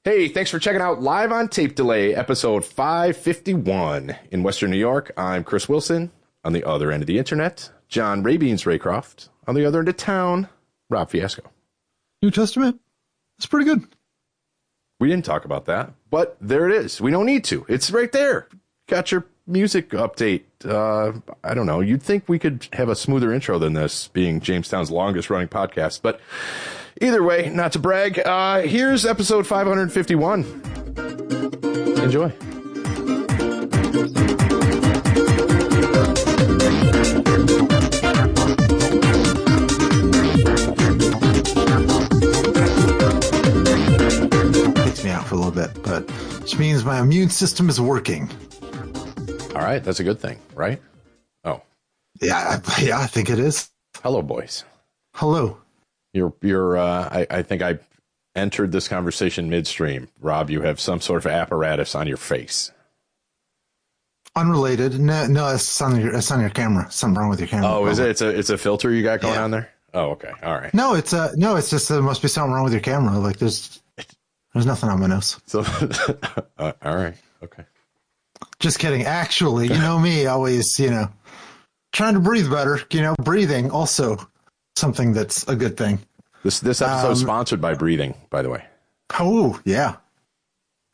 Hey, thanks for checking out Live on Tape Delay, episode 551. In Western New York, I'm Chris Wilson. On the other end of the internet, John Rabeans Raycroft. On the other end of town, Rob Fiasco. New Testament? It's pretty good. We didn't talk about that, but there it is. We don't need to. It's right there. Got your music update. I don't know. You'd think we could have a smoother intro than this, being Jamestown's longest running podcast, but either way, not to brag, here's episode 551. Enjoy. Takes me out for a little bit, but which means my immune system is working. All right, that's a good thing, right? Oh. Yeah, I think it is. Hello, boys. Hello. I think I entered this conversation midstream. Rob, you have some sort of apparatus on your face. Unrelated. No, it's on your camera. Something wrong with your camera. Oh, probably. Is it? It's a filter you got going on there? Oh, okay. All right. No, it's just there must be something wrong with your camera. Like there's nothing on my nose. So, all right. Okay. Just kidding. Actually, you know me, always, trying to breathe better. Breathing also something that's a good thing. This episode is sponsored by Breathing, by the way. Oh, yeah.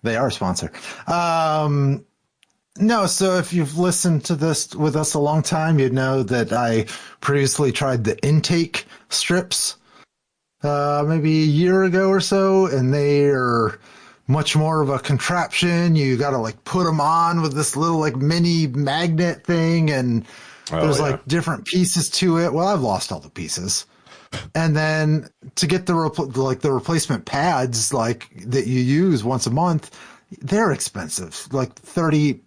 They are a sponsor. No, so if you've listened to this with us a long time, you'd know that I previously tried the intake strips maybe a year ago or so, and they are much more of a contraption. You got to put them on with this little mini magnet thing, and there's different pieces to it. Well, I've lost all the pieces. And then to get the replacement pads that you use once a month, they're expensive, like $30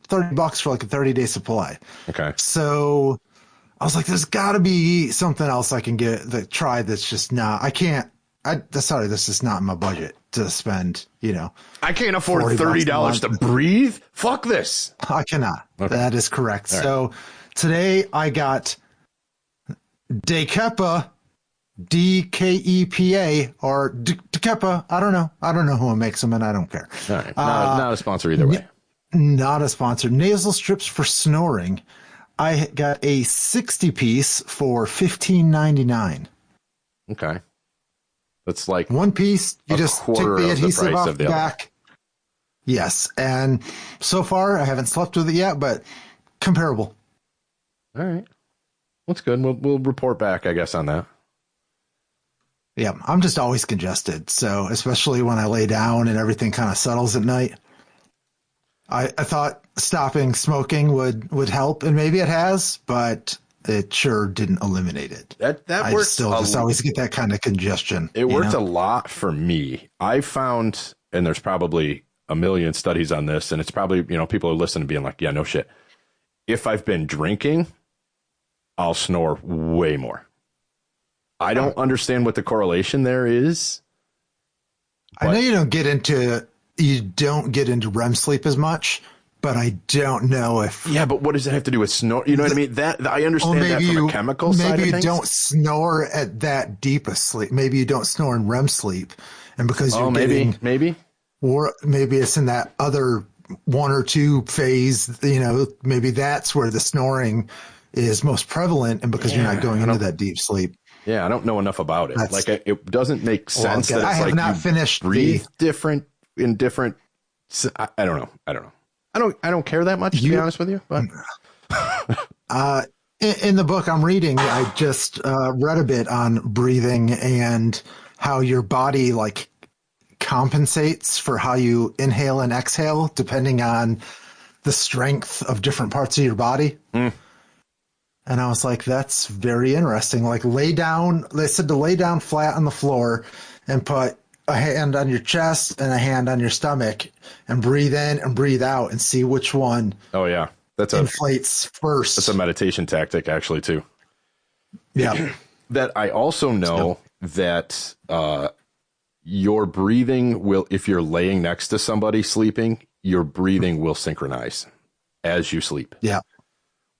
for a 30-day supply. Okay. So I was like, there's got to be something else I can try that's just not. This is not in my budget to spend, I can't afford $30 to breathe. Fuck this. I cannot. Okay. That is correct. All so today I got Dekepa, DKEPA, or Dekepa. I don't know who makes them, and I don't care. All right. Not a sponsor either way. Not a sponsor. Nasal strips for snoring. I got a 60-piece for $15.99. Okay. That's like one piece. You just take the adhesive off the back. Yes, and so far I haven't slept with it yet, but comparable. All right, that's good. We'll report back, I guess, on that. Yeah, I'm just always congested, so especially when I lay down and everything kind of settles at night. I thought stopping smoking would help, and maybe it has, but it sure didn't eliminate it. That works. I still just always get that kind of congestion. It worked a lot for me. I found, and there's probably a million studies on this, and it's probably, people are listening being like, yeah, no shit. If I've been drinking, I'll snore way more. I don't understand what the correlation there is. I know you don't get into REM sleep as much, but I don't know if... Yeah, but what does it have to do with snore? You know what I mean? That I understand that from a chemical side of things. Maybe you don't snore at that deep a sleep. Maybe you don't snore in REM sleep. And because you're maybe. Or maybe it's in that other 1 or 2 phase, maybe that's where the snoring is most prevalent, and because you're not going into that deep sleep. Yeah, I don't know enough about it. It doesn't make sense that it's I have not finished breathe different in different... I don't know. I don't care that much, to be honest with you. But in the book I'm reading, I just read a bit on breathing and how your body compensates for how you inhale and exhale depending on the strength of different parts of your body. And I was like, that's very interesting. They said to lay down flat on the floor and put a hand on your chest and a hand on your stomach and breathe in and breathe out and see which one inflates first. That's a meditation tactic, actually, too. Yeah. That I also know that your breathing will, if you're laying next to somebody sleeping, your breathing will synchronize as you sleep. Yeah.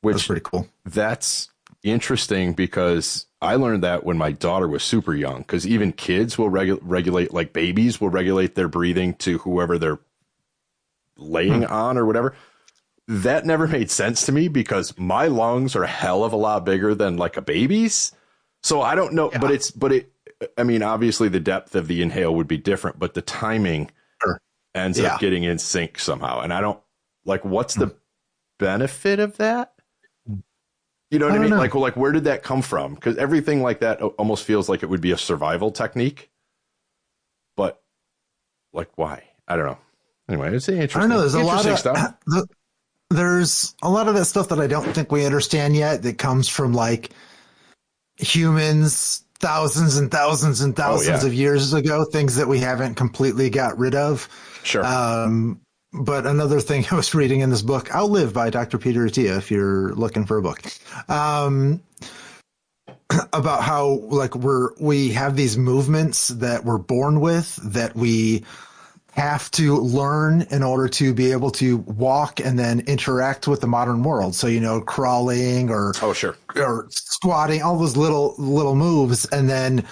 Which, that's pretty cool. That's interesting because I learned that when my daughter was super young, because even kids will regulate, like babies will regulate their breathing to whoever they're laying on or whatever. That never made sense to me because my lungs are a hell of a lot bigger than like a baby's. So I don't know, I mean, obviously the depth of the inhale would be different, but the timing ends up getting in sync somehow. And I don't like, what's the benefit of that? You know what I mean? Like where did that come from? Because everything like that almost feels like it would be a survival technique. But like, why? I don't know. Anyway, it's interesting. I don't know. There's a lot of stuff. There's a lot of that stuff that I don't think we understand yet that comes from like humans thousands and thousands and thousands of years ago, things that we haven't completely got rid of. Sure. But another thing I was reading in this book, Outlive by Dr. Peter Attia, if you're looking for a book, about how like we have these movements that we're born with that we have to learn in order to be able to walk and then interact with the modern world. So, you know, crawling or or squatting, all those little moves. And then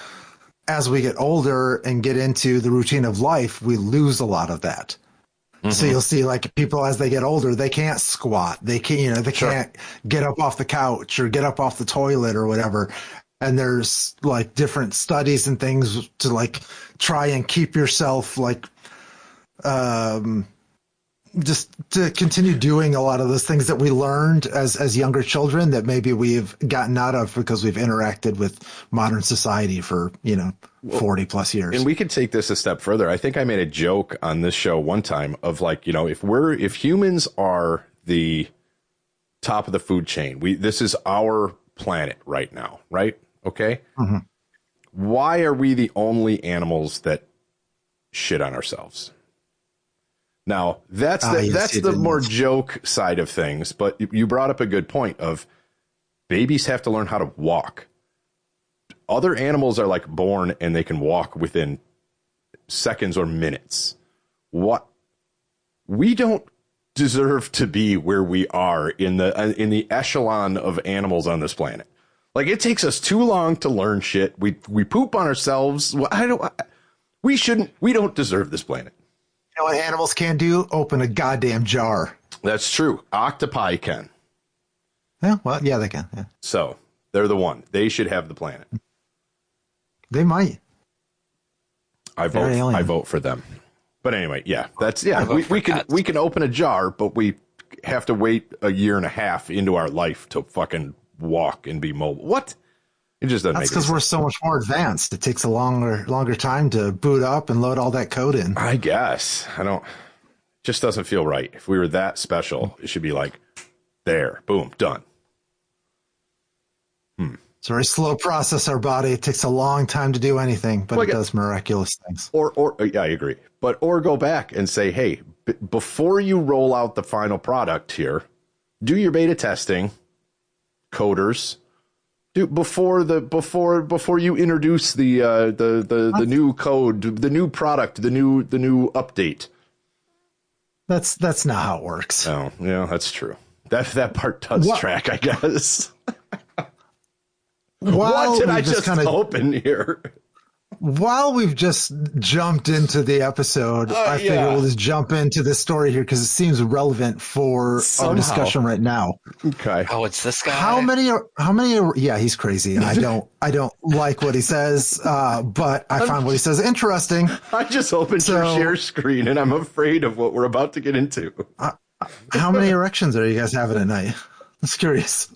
as we get older and get into the routine of life, we lose a lot of that. Mm-hmm. So you'll see like people as they get older, they can't squat. They can't, you know, they can't get up off the couch or get up off the toilet or whatever. And there's like different studies and things to like try and keep yourself like, just to continue doing a lot of those things that we learned as younger children that maybe we've gotten out of because we've interacted with modern society for, 40 plus years. And we could take this a step further. I think I made a joke on this show one time of like, if humans are the top of the food chain, this is our planet right now, right? Okay. Mm-hmm. Why are we the only animals that shit on ourselves? Now, that's the more joke side of things, but you brought up a good point of babies have to learn how to walk. Other animals are like born and they can walk within seconds or minutes. What we don't deserve to be where we are in the echelon of animals on this planet. Like it takes us too long to learn shit. We poop on ourselves. We don't deserve this planet. You know what animals can do? Open a goddamn jar. That's true. Octopi can. Yeah, well, yeah, they can. Yeah. So they're the one. They should have the planet. They might. I vote for them. But anyway, we can open a jar, but we have to wait a year and a half into our life to fucking walk and be mobile. What? It just doesn't make sense. That's because we're so much more advanced. It takes a longer time to boot up and load all that code in. I guess. Just doesn't feel right. If we were that special, it should be like, there, boom, done. It's a very slow process, our body. It takes a long time to do anything, but it does miraculous things. Or yeah, I agree. Or go back and say, hey, before you roll out the final product here, do your beta testing, coders. Before you introduce the new code, the new product, the new update. That's not how it works. Oh, yeah, that's true. That part does track, I guess. What did I just open here? While we've just jumped into the episode, I figure we'll just jump into this story here because it seems relevant for our discussion right now. Okay. Oh, it's this guy. How many? Yeah, he's crazy. I don't like what he says, but I find what he says interesting. I just opened your share screen, and I'm afraid of what we're about to get into. How many erections are you guys having at night? I'm curious.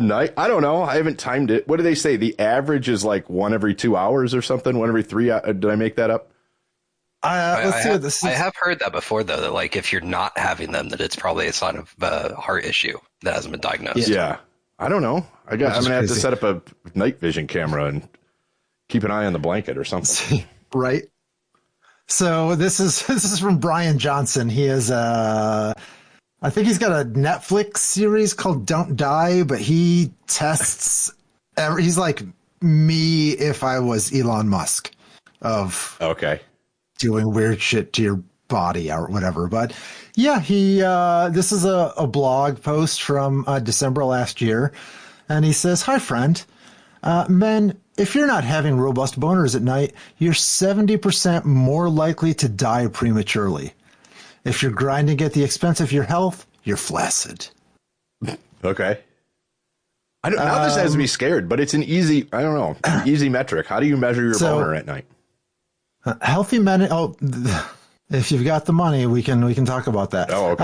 Night? I don't know. I haven't timed it. What do they say? The average is like 1 every 2 hours or something. 1 every 3. Did I make that up? Let's see what this is. I have heard that before, though. That like if you're not having them, that it's probably a sign of a heart issue that hasn't been diagnosed. Yeah. I don't know. I'm gonna have to set up a night vision camera and keep an eye on the blanket or something. Right. So this is from Brian Johnson. He is I think he's got a Netflix series called Don't Die, but he tests. He's like me if I was Elon Musk of doing weird shit to your body or whatever. But yeah, this is a blog post from December last year. And he says, "Hi, friend. Men, if you're not having robust boners at night, you're 70% more likely to die prematurely. If you're grinding at the expense of your health, you're flaccid. Okay. Not this has to be scared, but it's an easy, I don't know, easy metric. How do you measure your boner at night? Healthy men. If you've got the money, we can talk about that. Oh, okay.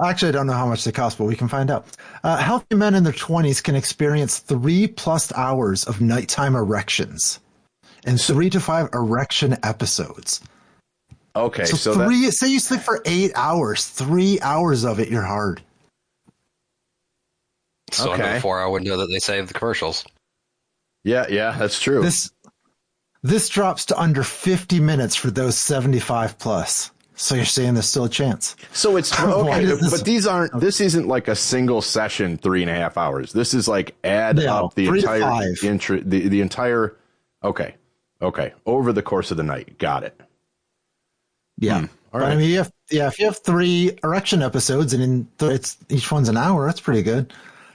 Actually, I don't know how much they cost, but we can find out. Healthy men in their 20s can experience 3+ hours of nighttime erections and 3 to 5 erection episodes. Okay, so say you sleep for 8 hours, 3 hours of it, you're hard. So under the 4-hour window that they say of the commercials. Yeah, that's true. This drops to under 50 minutes for those 75 plus. So you're saying there's still a chance. So it's okay, but this isn't like a single session 3.5 hours. This is like up the entire okay. Over the course of the night. Got it. Yeah. All right. But I mean, if you have 3 erection episodes and it's each one's an hour, that's pretty good.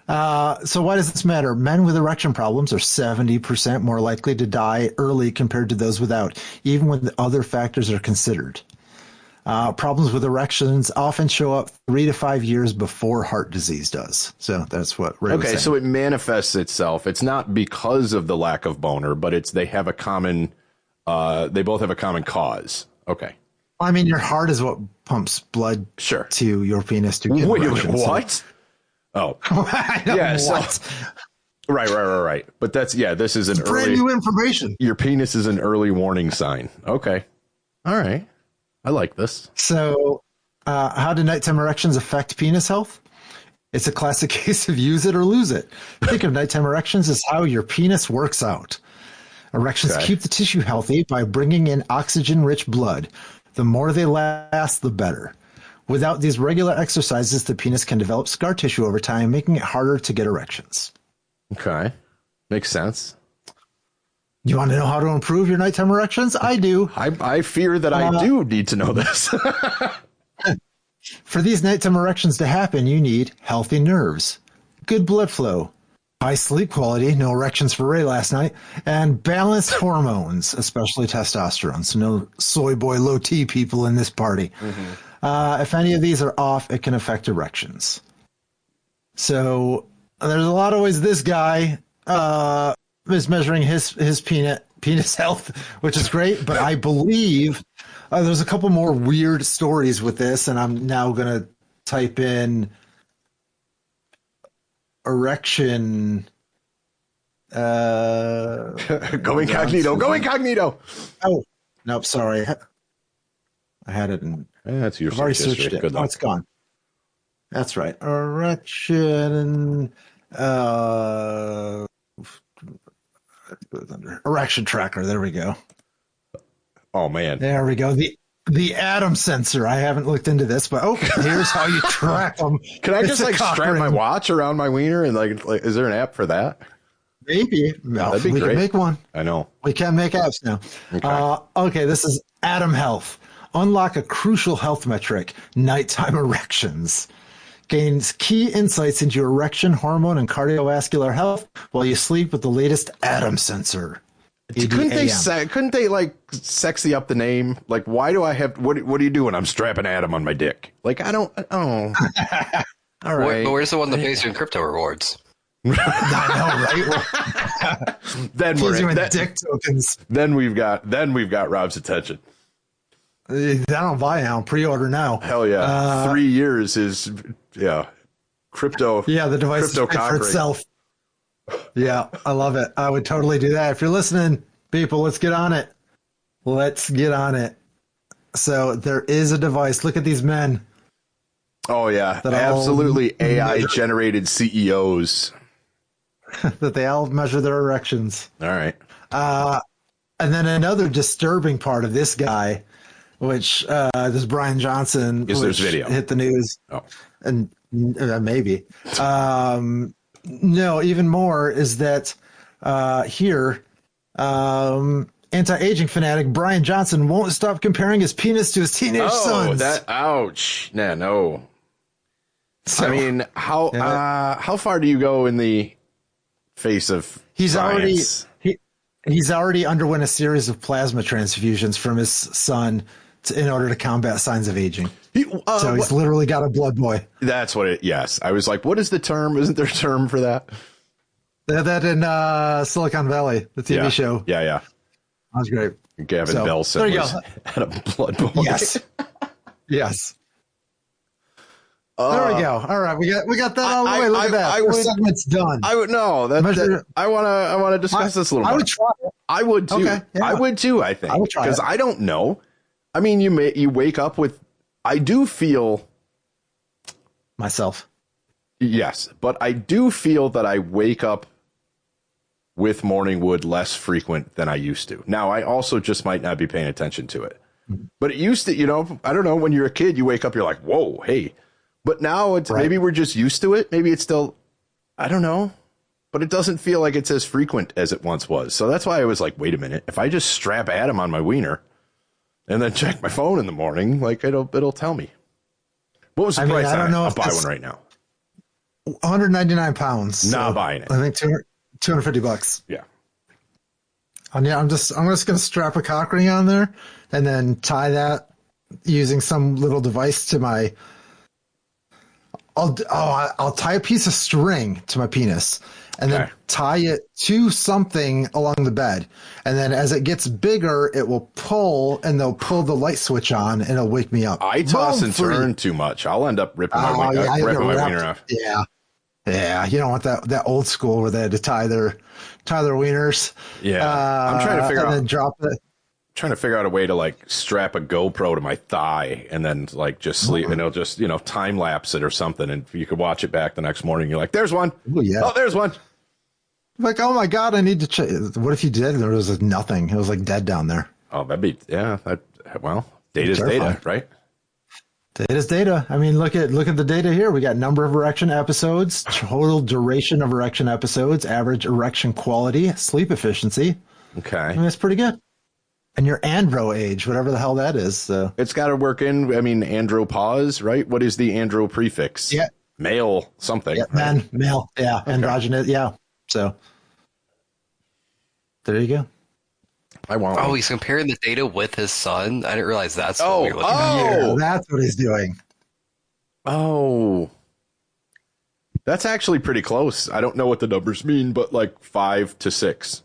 So why does this matter? Men with erection problems are 70% more likely to die early compared to those without, even when the other factors are considered. Problems with erections often show up 3 to 5 years before heart disease does. So that's what Ray was saying. So it manifests itself. It's not because of the lack of boner, but they both have a common cause. Okay. I mean, your heart is what pumps blood to your penis to get erections. What? Oh, yeah. Right. But this is an brand new information. Your penis is an early warning sign. Okay. All right. I like this. So, how do nighttime erections affect penis health? It's a classic case of use it or lose it. Think of nighttime erections as how your penis works out. Erections keep the tissue healthy by bringing in oxygen-rich blood. The more they last, the better. Without these regular exercises, the penis can develop scar tissue over time, making it harder to get erections. Okay. Makes sense. You want to know how to improve your nighttime erections? I do. I fear that I do need to know this. For these nighttime erections to happen, you need healthy nerves, good blood flow, high sleep quality, no erections for Ray last night, and balanced hormones, especially testosterone. So no soy boy, low T people in this party. Mm-hmm. If any of these are off, it can affect erections. So there's a lot of ways this guy is measuring his penis health, which is great. But I believe there's a couple more weird stories with this, and I'm now going to type in erection. Go incognito. Oh, nope, sorry. I had it in. That's your I've already searched it. Oh, it's gone. That's right. Erection. Erection tracker. There we go. Oh man. There we go. The Atom sensor. I haven't looked into this, but here's how you track them. Can I just strap my watch around my wiener and like is there an app for that? Maybe. Well, that'd be we great. can make one. I know. We can make apps now. Okay, this is Atom Health. Unlock a crucial health metric, nighttime erections. Gains key insights into your erection, hormone, and cardiovascular health while you sleep with the latest Atom sensor. Couldn't they like sexy up the name? Like, why do I have, what do you do when I'm strapping Atom on my dick? Like, I don't. All right. But where's the one that pays you in crypto rewards? I know, right? Then we're in dick tokens. Then we've got Rob's attention. I don't buy now. Pre-order now. Hell yeah! 3 years is crypto. Yeah, the device is for itself. Yeah, I love it. I would totally do that. If you're listening, people, let's get on it. Let's get on it. So there is a device. Look at these men. Oh yeah, absolutely AI generated CEOs that they all measure their erections. All right. And then another disturbing part of this guy, which this Brian Johnson, is there's video hit the news. Oh, and maybe. No, even more is that here, anti-aging fanatic Brian Johnson won't stop comparing his penis to his teenage sons. Ouch. No. So, I mean, how far do you go in the face of He's science. he's already underwent a series of plasma transfusions from his son in order to combat signs of aging. So he's literally got a blood boy. That's what it. Yes, I was like, what is the term? Isn't there a term for that? They had that in Silicon Valley, the TV show. Yeah. That was great. Gavin Belson there you was go. had a blood boy. Yes. There we go. All right, we got that out of the way. Look at that. First segment's done. I would no. I want to discuss this a little. I more. would try it. I would too. Okay, yeah. I would too. I think because I don't know. I mean, you wake up with. I do feel myself. Yes, but I do feel that I wake up with morning wood less frequent than I used to. Now, I also just might not be paying attention to it. But it used to, I don't know, when you're a kid, you wake up, you're like, whoa, hey. But now it's maybe we're just used to it. Maybe it's still, I don't know. But it doesn't feel like it's as frequent as it once was. So that's why I was like, wait a minute. If I just strap Adam on my wiener and then check my phone in the morning, like it'll tell me. What was the price on it? I don't know. I'll buy one right now. 199 pounds. Not buying it. I think $250. Yeah. I'm just going to strap a cock ring on there and then tie that using some little device to my. I'll tie a piece of string to my penis and then tie it to something along the bed. And then as it gets bigger, it will pull and they'll pull the light switch on and it'll wake me up. I toss and turn too much. I'll end up ripping my wiener off. Yeah. Yeah, you don't want that old school where they had to tie their wieners. Yeah, I'm trying to figure out. And then drop it. Trying to figure out a way to like strap a GoPro to my thigh and then like just sleep and it'll just time lapse it or something and you could watch it back the next morning. You're like, there's one. Ooh, yeah. Oh, there's one. Like, oh my god, I need to check. What if you did and there was nothing? It was like dead down there. Oh, that'd be data's data, right? Data's data. I mean, look at the data here. We got number of erection episodes, total duration of erection episodes, average erection quality, sleep efficiency. Okay. I mean, it's pretty good. And your andro age, whatever the hell that is. So. It's got to work in, andropause, right? What is the andro prefix? Yeah. Male something. Yeah, right? Male. Yeah. Okay. Androgynous. Yeah. So there you go. Oh, he's comparing the data with his son. I didn't realize that's what we were looking at. Yeah, that's what he's doing. Oh, that's actually pretty close. I don't know what the numbers mean, but like 5 to 6.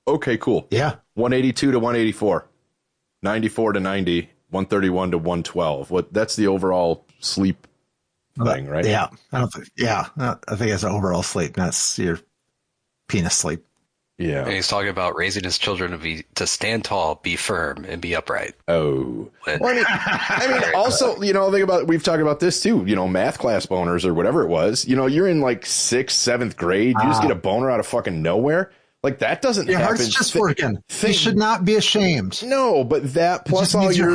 Okay, cool. Yeah. 182 to 184, 94 to 90, 131 to 112. That's the overall sleep thing, right? Yeah. I think it's overall sleep. That's your penis sleep. Yeah. And he's talking about raising his children to stand tall, be firm, and be upright. Oh. Well, also, think about, we've talked about this too, math class boners or whatever it was. You're in like 6th, 7th grade. You just get a boner out of fucking nowhere. Like that doesn't happen. Your heart's just working. You should not be ashamed. No, but that plus all your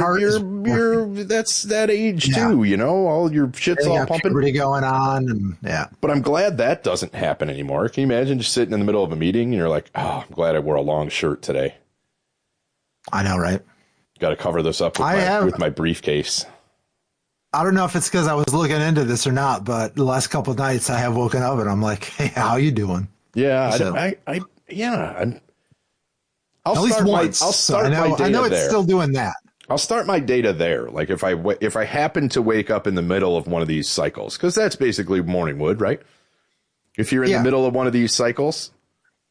that's that age too, all your shit's all pumping. Puberty going on and But I'm glad that doesn't happen anymore. Can you imagine just sitting in the middle of a meeting and you're like, oh, I'm glad I wore a long shirt today. I know, right? Got to cover this up with my briefcase. I don't know if it's because I was looking into this or not, but the last couple of nights I have woken up and I'm like, hey, how you doing? Yeah, so, I'll start my data I know it's there. still doing that. I'll start my data there. Like if I happen to wake up in the middle of one of these cycles, because that's basically morning wood, right? If you're in the middle of one of these cycles,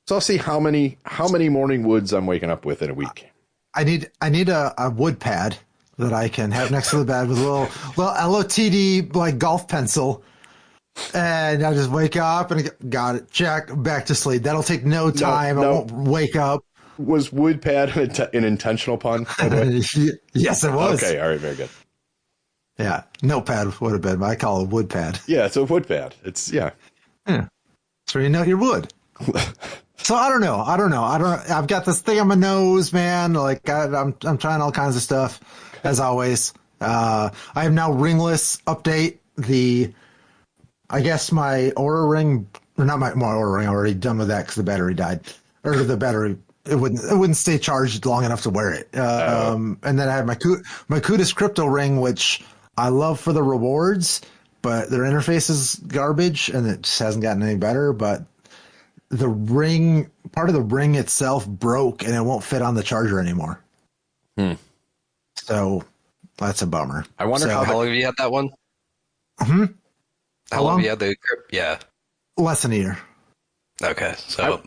so I'll see how many morning woods I'm waking up with in a week. I need a wood pad that I can have next to the bed with a little LOTD like golf pencil. And I just wake up and got it. Check, back to sleep. That'll take no time. I won't wake up. Was wood pad an intentional pun? By the way? Yes, it was. Okay, all right, very good. Yeah, notepad would have been, but I call it wood pad. Yeah, it's a wood pad. It's yeah. So you know your wood. So I don't know. I've got this thing on my nose, man. Like I'm trying all kinds of stuff, as always. I have now ringless. Update I guess my Aura ring, or not my Aura ring. I'm already done with that because the battery died, or the battery it wouldn't stay charged long enough to wear it. And then I have my Kudus crypto ring, which I love for the rewards, but their interface is garbage and it just hasn't gotten any better. But the ring, part of the ring itself broke and it won't fit on the charger anymore. So that's a bummer. I wonder How long have you had that one? Hmm? How long have you had the grip? Yeah. Less than a year. Okay. So,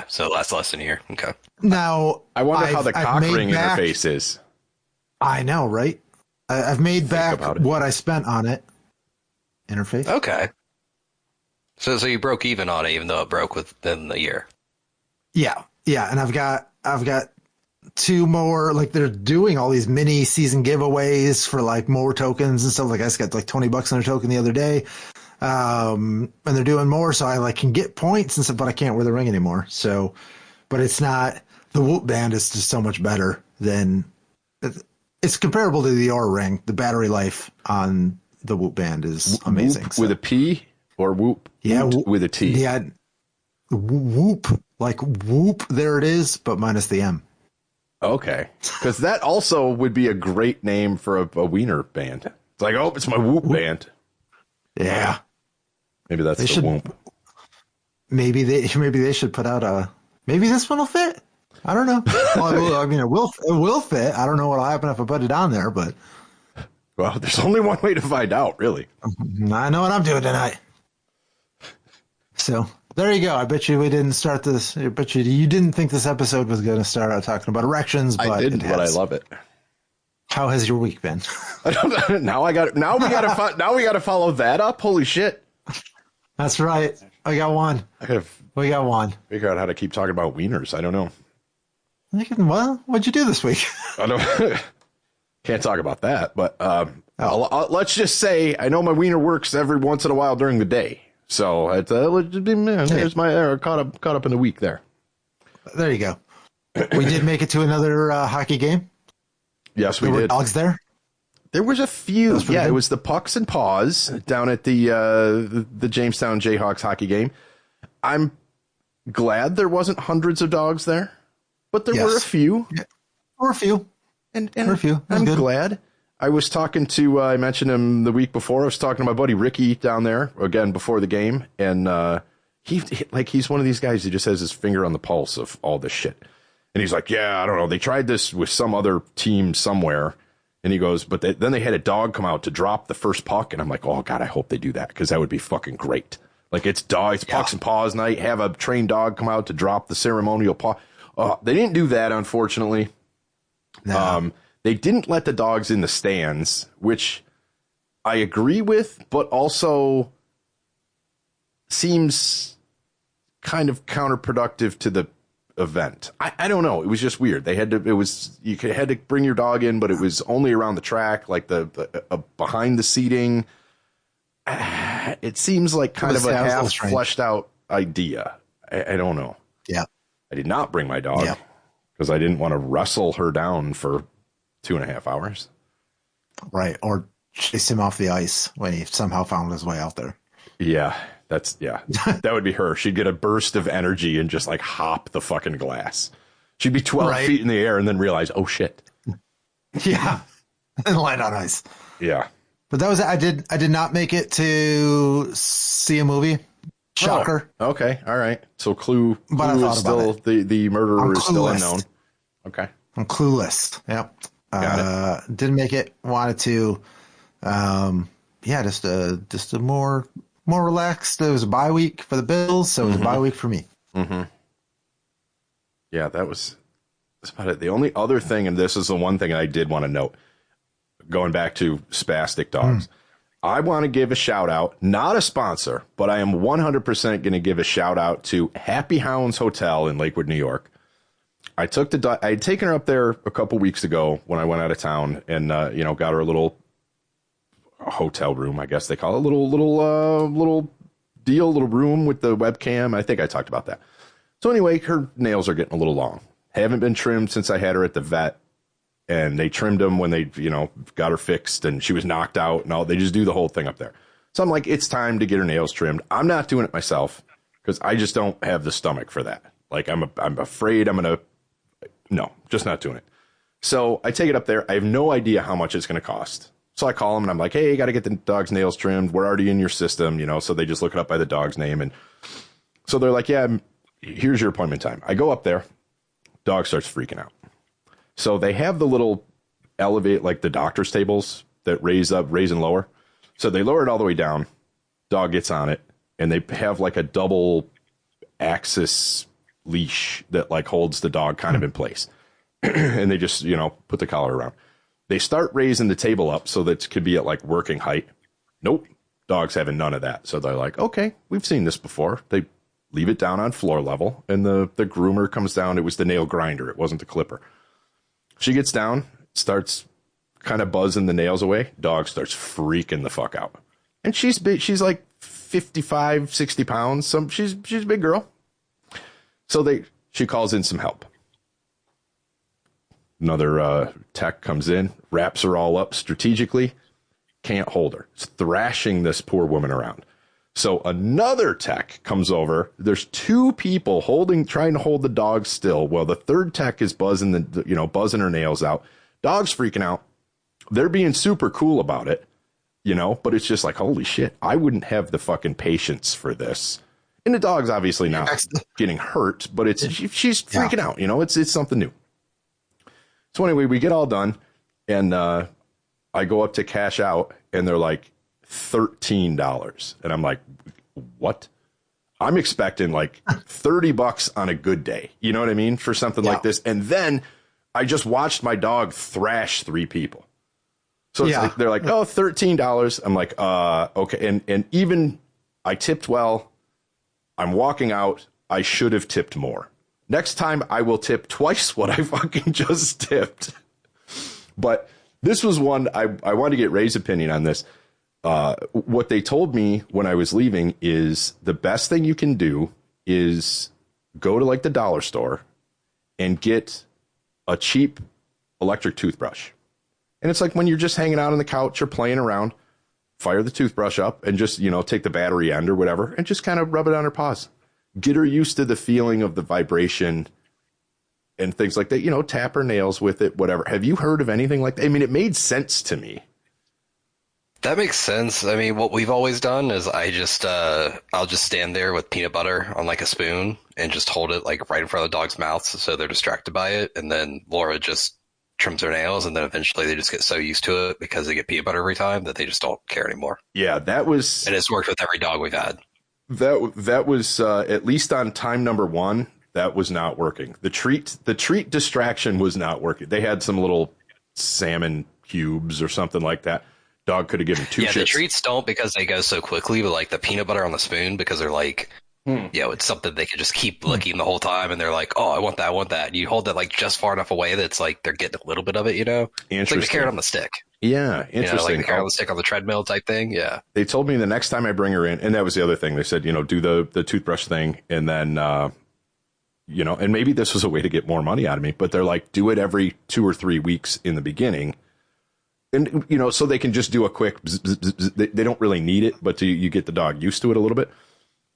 so that's less than a year. Okay. Now, I wonder how the I've cock made ring back- interface is. I know, right? I've made back about it. what I spent on it. Interface. Okay. So you broke even on it, even though it broke within the year. Yeah, and I've got 2 more. Like they're doing all these mini season giveaways for like more tokens and stuff. Like I just got like $20 on a token the other day, and they're doing more, so I like can get points and stuff, but I can't wear the ring anymore. So, but it's not the Whoop band is just so much better than it's comparable to the Aura ring. The battery life on the Whoop band is amazing. Whoop with a P or whoop? Yeah, Woot with a T. Yeah, Whoop, like Whoop. There it is, but minus the M. Okay, because that also would be a great name for a wiener band. It's like, oh, it's my Whoop band. Yeah, Maybe that's the should- Whoop. maybe they should put out a. Maybe this one will fit. I don't know. Well, I mean, it will fit. I don't know what'll happen if I put it on there, but Well, there's only one way to find out, really. I know what I'm doing tonight. So there you go. I bet you we didn't start this. I bet you didn't think this episode was going to start out talking about erections, but I didn't, it but I has. love it. How has your week been? Now we got to follow that up. Holy shit! That's right. I got one. I gotta We got one. figure out how to keep talking about wieners. I don't know. Well, what'd you do this week? I don't. Can't talk about that, but let's just say I know my wiener works every once in a while during the day. So it's there's my caught up in the week there. There you go. We did make it to another hockey game. Yes, we There were did. dogs there. There was a few. pretty Yeah, good. it was the Pucks and Paws down at the Jamestown Jayhawks hockey game. I'm glad there wasn't hundreds of dogs there, but there were a Yes. few. Or a few. And Or a few. That's I'm good. glad. I was talking to, I mentioned him the week before. I was talking to my buddy Ricky down there again before the game. And he's one of these guys who just has his finger on the pulse of all this shit. And he's like, yeah, I don't know. They tried this with some other team somewhere. And he goes, but then they had a dog come out to drop the first puck. And I'm like, oh, God, I hope they do that because that would be fucking great. Like it's Pucks and Paws night. Have a trained dog come out to drop the ceremonial paw. They didn't do that, unfortunately. No. They didn't let the dogs in the stands, which I agree with, but also seems kind of counterproductive to the event. I don't know. It was just weird. Had to bring your dog in, but it was only around the track, like the behind the seating. It seems like kind of a half fleshed out idea. I don't know. Yeah. I did not bring my dog because I didn't want to wrestle her down for 2.5 hours. Right. Or chase him off the ice when he somehow found his way out there. Yeah, that would be her. She'd get a burst of energy and just like hop the fucking glass. She'd be 12 feet in the air and then realize, oh shit. Yeah. And land on ice. Yeah. But that was, I did not make it to see a movie. Shocker. Oh, okay. All right. So Clue But I is thought still, about it. the murderer I'm is still clueless. unknown. Okay. I'm clueless. Yep. Didn't make it. Wanted to. Just a more relaxed. It was a bye week for the Bills, so it was a bye week for me. Mm-hmm. Yeah, that's about it. The only other thing, and this is the one thing I did want to note, going back to spastic dogs, I want to give a shout out, not a sponsor, but I am 100% going to give a shout out to Happy Hounds Hotel in Lakewood, New York. I had taken her up there a couple weeks ago when I went out of town and, got her a little hotel room, I guess they call it, little room with the webcam. I think I talked about that. So anyway, her nails are getting a little long. Haven't been trimmed since I had her at the vet. And they trimmed them when they, got her fixed and she was knocked out and all. They just do the whole thing up there. So I'm like, it's time to get her nails trimmed. I'm not doing it myself because I just don't have the stomach for that. Like I'm afraid no, just not doing it. So I take it up there. I have no idea how much it's going to cost. So I call them and I'm like, hey, you got to get the dog's nails trimmed. We're already in your system, so they just look it up by the dog's name. And so they're like, yeah, here's your appointment time. I go up there. Dog starts freaking out. So they have the little elevate, like the doctor's tables that raise and lower. So they lower it all the way down. Dog gets on it, and they have like a double axis leash that like holds the dog kind of in place. And they just, put the collar around. They start raising the table up so that it could be at like working height. Nope. Dog's having none of that. So they're like, okay, we've seen this before. They leave it down on floor level, and the groomer comes down. It was the nail grinder. It wasn't the clipper. She gets down, starts kind of buzzing the nails away. Dog starts freaking the fuck out. And she's big. She's like 55, 60 pounds. She's a big girl. So she calls in some help. Another tech comes in, wraps her all up strategically. Can't hold her. It's thrashing this poor woman around. So another tech comes over. There's two people trying to hold the dog still. Well, the third tech is buzzing her nails out. Dog's freaking out. They're being super cool about it, but it's just like, holy shit, I wouldn't have the fucking patience for this. And the dog's obviously not getting hurt, but she's freaking out. It's something new. So anyway, we get all done, and I go up to cash out, and they're like $13, and I'm like, what? I'm expecting like $30 on a good day. You know what I mean? For something like this. And then I just watched my dog thrash 3 people. So it's like, they're like, oh, $13. I'm like, okay. And even I tipped well. I'm walking out. I should have tipped more. Next time I will tip twice what I fucking just tipped. But this was one I wanted to get Ray's opinion on this. What they told me when I was leaving is the best thing you can do is go to like the dollar store and get a cheap electric toothbrush. And it's like when you're just hanging out on the couch or playing around, fire the toothbrush up and just, take the battery end or whatever and just kind of rub it on her paws. Get her used to the feeling of the vibration and things like that, tap her nails with it, whatever. Have you heard of anything like that? I mean, it made sense to me. That makes sense. I mean, what we've always done is I'll just stand there with peanut butter on like a spoon and just hold it like right in front of the dog's mouth so they're distracted by it. And then Laura just trims their nails, and then eventually they just get so used to it because they get peanut butter every time that they just don't care anymore. Yeah, and it's worked with every dog we've had. That was at least on time number 1. That was not working. The treat distraction was not working. They had some little salmon cubes or something like that. Dog could have given 2 shits. The treats don't because they go so quickly, but like the peanut butter on the spoon, because they're like, it's something they could just keep licking the whole time, and they're like, oh, I want that. And you hold that like just far enough away that's like they're getting a little bit of it, It's like the carrot on the stick. Yeah, interesting. Like the carrot on the stick on the treadmill type thing. Yeah. They told me the next time I bring her in, and that was the other thing. They said, do the toothbrush thing, and then, and maybe this was a way to get more money out of me, but they're like, do it every 2 or 3 weeks in the beginning. And, so they can just do a quick, bzz, bzz, bzz, bzz. They don't really need it, but you get the dog used to it a little bit.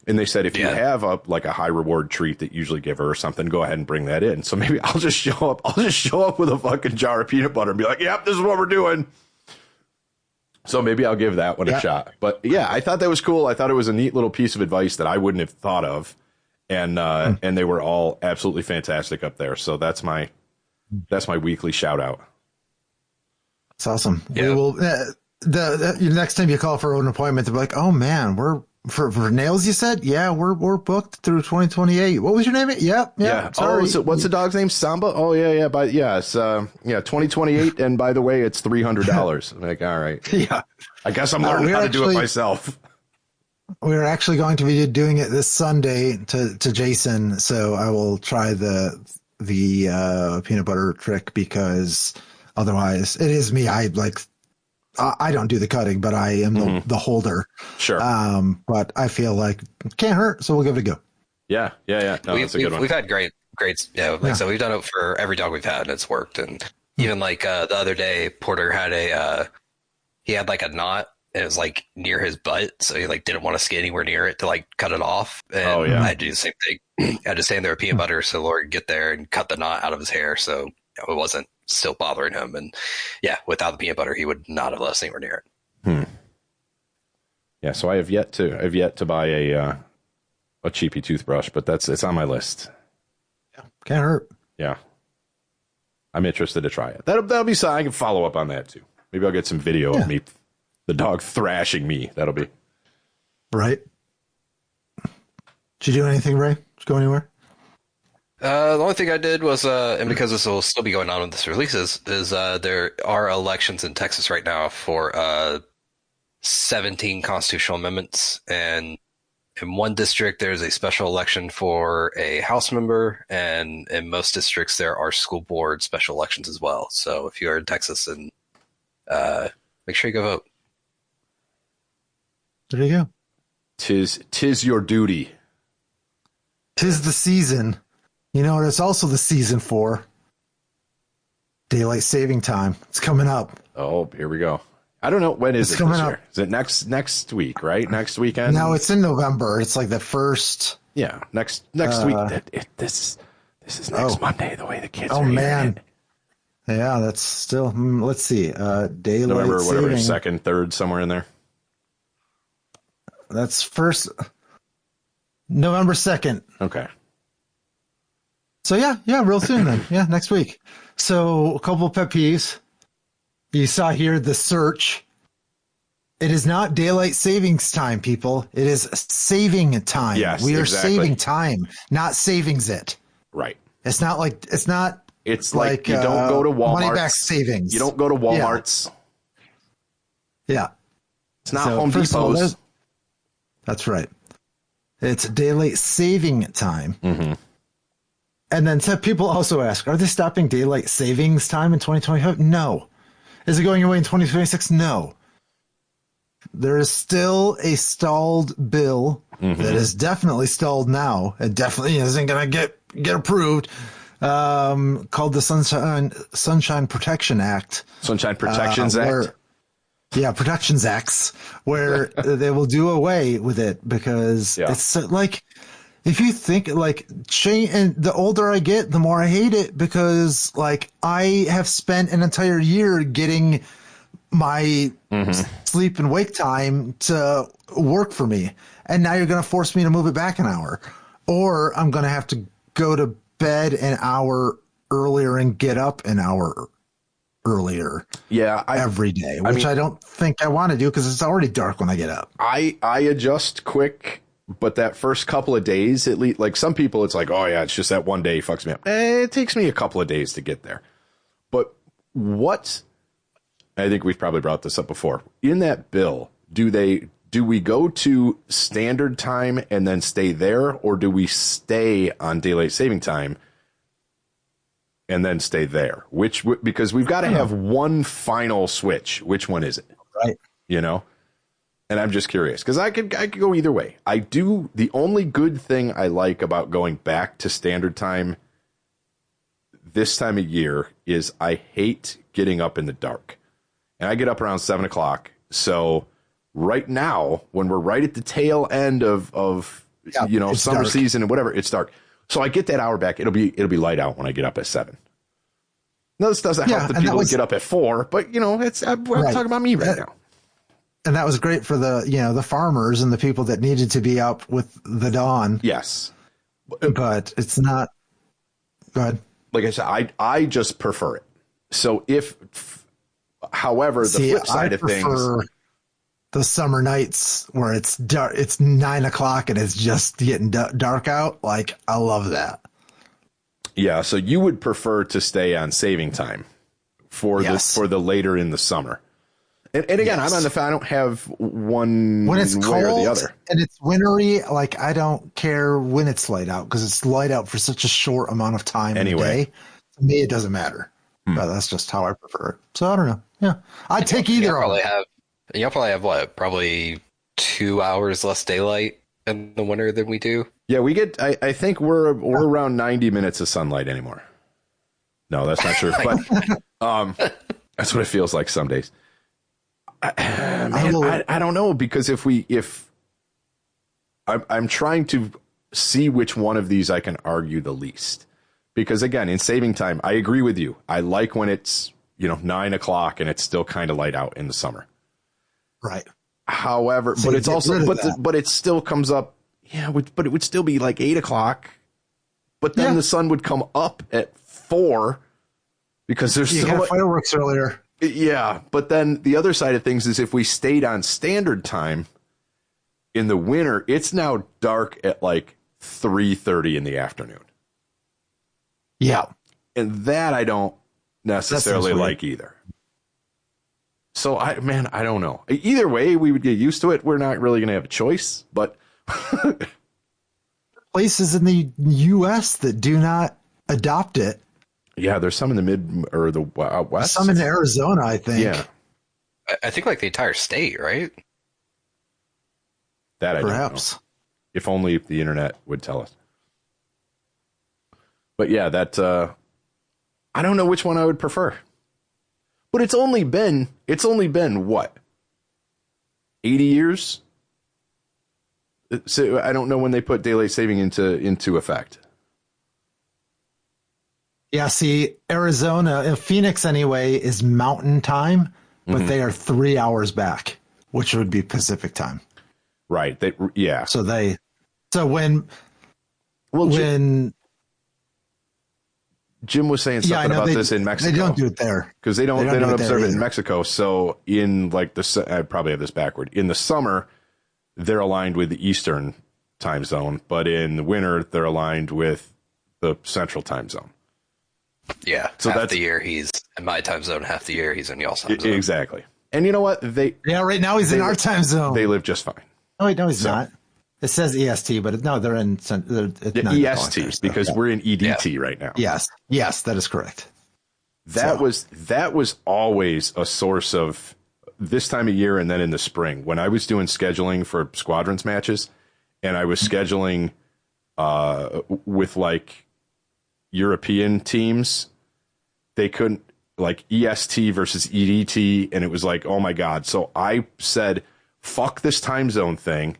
And they said, if you have a high reward treat that you usually give her or something, go ahead and bring that in. So maybe I'll just show up with a fucking jar of peanut butter and be like, yep, this is what we're doing. So maybe I'll give that one a shot. But yeah, I thought that was cool. I thought it was a neat little piece of advice that I wouldn't have thought of. And they were all absolutely fantastic up there. So that's my weekly shout out. That's awesome. Yeah. We will, the next time you call for an appointment, they'll be like, oh man, we're for nails, you said? Yeah, we're booked through 2028. What was your name? Yeah. Sorry. Oh, what's the dog's name? Samba? Oh, yeah. But it's 2028. And by the way, it's $300. I'm like, all right. Yeah. I guess I'm learning how to do it myself. We're actually going to be doing it this Sunday to Jason. So I will try the peanut butter trick because otherwise it is me. I don't do the cutting, but I am the holder. Sure. But I feel like it can't hurt, so we'll give it a go. Yeah. No, that's a good one. We've had great, so we've done it for every dog we've had, and it's worked. And even like the other day, Porter had he had like a knot, and it was like near his butt, so he like didn't want to skid anywhere near it to like cut it off. And I had to do the same thing. I had to stand there with peanut butter so Laura could get there and cut the knot out of his hair, so it wasn't still bothering him. And without the peanut butter, he would not have let us anywhere near it. Yeah, so I have yet to buy a cheapy toothbrush, but it's on my list. Yeah, can't hurt. Yeah. I'm interested to try it. That'll be something. I can follow up on that too. Maybe I'll get some video of me, the dog thrashing me. That'll be. Right. Did you do anything, Ray? Did you go anywhere? The only thing I did was, and because this will still be going on when this releases, is there are elections in Texas right now for 17 constitutional amendments, and in one district there's a special election for a House member, and in most districts there are school board special elections as well. So if you are in Texas, and make sure you go vote. There you go. Tis your duty. 'Tis the season. You know what it's also the season for? Daylight saving time. It's coming up. Oh, here we go. I don't know. When is It's it this coming year? Is it next week, right? Next weekend? No, it's in November. It's like the first. Yeah, next week. This is next Monday, the way the kids are man. hearing it. Yeah, that's still, let's see. Daylight November, whatever, saving. 2nd, 3rd, somewhere in there. That's first. November 2nd. Okay. So yeah, real soon then. Yeah, next week. So a couple of pet peeves. You saw here the search. It is not daylight savings time, people. It is saving time. Yes, we are exactly. saving time, not savings it. Right. It's not like It's like you don't go to Walmart. Money back savings. You don't go to Walmart's. Yeah. It's not So, Home first of all, Depot's. that's right. It's daylight saving time. Mm-hmm. And then some people also ask, are they stopping daylight savings time in 2025? No. Is it going away in 2026? No. There is still a stalled bill that is definitely stalled now. It definitely isn't going to get approved. Called the Sunshine Protection Act. Sunshine Protections Act. Protections Acts, where they will do away with it because it's like, if you think like and the older I get, the more I hate it because like I have spent an entire year getting my sleep and wake time to work for me. And now you're going to force me to move it back an hour, or I'm going to have to go to bed an hour earlier and get up an hour earlier. Yeah. Every day, which I don't think I want to do because it's already dark when I get up. I adjust quick. But that first couple of days, at least, like some people, it's like, oh yeah, it's just that one day fucks me up. It takes me a couple of days to get there. But I think we've probably brought this up before. In that bill, do we go to standard time and then stay there, or do we stay on daylight saving time and then stay there? Because we've got to have one final switch. Which one is it? Right. You know? And I'm just curious because I could go either way. The only good thing I like about going back to standard time this time of year is I hate getting up in the dark, and I get up around 7:00. So right now, when we're right at the tail end of summer dark. season and whatever, it's dark. So I get that hour back. It'll be light out when I get up at 7. No, this doesn't help the people that get up at 4, but I'm talking about me right now. And that was great for the farmers and the people that needed to be up with the dawn. Yes. But it's not. Go ahead. Like I said, I just prefer it. So however, the flip side of things. The summer nights where it's dark, it's 9:00 and it's just getting dark out. Like, I love that. Yeah. So you would prefer to stay on saving time for the later in the summer. And again, I'm on the I don't have one when it's way cold or the other. And it's wintry. Like, I don't care when it's light out because it's light out for such a short amount of time anyway. In the day. To me, it doesn't matter. But that's just how I prefer it. So I don't know. Yeah, I'd take either. Y'all probably have what? Probably 2 hours less daylight in the winter than we do. Yeah, we get. I think we're around 90 minutes of sunlight anymore. No, that's not true. But that's what it feels like some days. I don't know, because I'm trying to see which one of these I can argue the least, because again, in saving time, I agree with you. I like when it's 9:00 and it's still kind of light out in the summer. Right. However, So but it's also but it still comes up Yeah, but it would still be like 8 o'clock. But then the sun would come up at 4 because there's so much fireworks earlier. Yeah, but then the other side of things is if we stayed on standard time in the winter, it's now dark at like 3:30 in the afternoon. Yeah. And that I don't necessarily like either. So I don't know. Either way, we would get used to it. We're not really going to have a choice, but places in the U.S. that do not adopt it. Yeah, there's some in the mid or the west. Some in Arizona, I think. Yeah, I think like the entire state, right? That I perhaps. Don't know. If only the internet would tell us. But yeah, that I don't know which one I would prefer. But it's only been what? 80 years? So I don't know when they put daylight saving into effect. Yeah, see, Arizona, Phoenix anyway, is mountain time, but they are 3 hours back, which would be Pacific time. Right. So when Jim was saying something about this in Mexico. They don't do it there because they don't observe it in Mexico. So in like I probably have this backward. In the summer, they're aligned with the Eastern time zone, but in the winter, they're aligned with the Central time zone. Yeah. So half the year he's in my time zone, half the year he's in y'all's time zone. Exactly. And you know what? Right now he's in our time zone. They live just fine. Oh, wait, no, he's not. It says EST, but no, they're in EST because we're in EDT right now. Yes, that is correct. That was always a source of this time of year, and then in the spring when I was doing scheduling for squadrons matches, and I was scheduling with like European teams, they couldn't like EST versus EDT, and it was like, oh my god. So I said, fuck this time zone thing.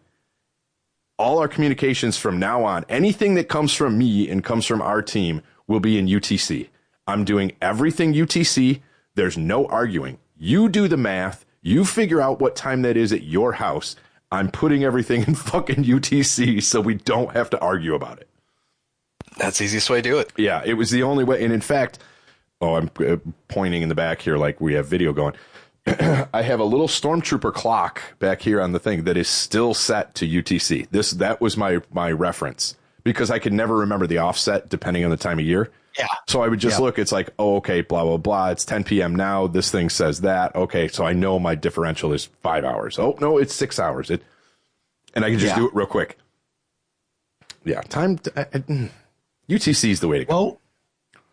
All our communications from now on, anything that comes from me and comes from our team will be in UTC. I'm doing everything UTC. There's no arguing. You do the math. You figure out what time that is at your house. I'm putting everything in fucking UTC so we don't have to argue about it. That's the easiest way to do it. Yeah, it was the only way. And in fact, I'm pointing in the back here like we have video going. I have a little stormtrooper clock back here on the thing that is still set to UTC. That was my reference because I could never remember the offset depending on the time of year. Yeah. So I would just look. It's like, oh, okay, blah, blah, blah. It's 10 p.m. now. This thing says that. Okay, so I know my differential is 5 hours. Oh, no, it's 6 hours. And I can just do it real quick. Yeah, time. UTC is the way to go.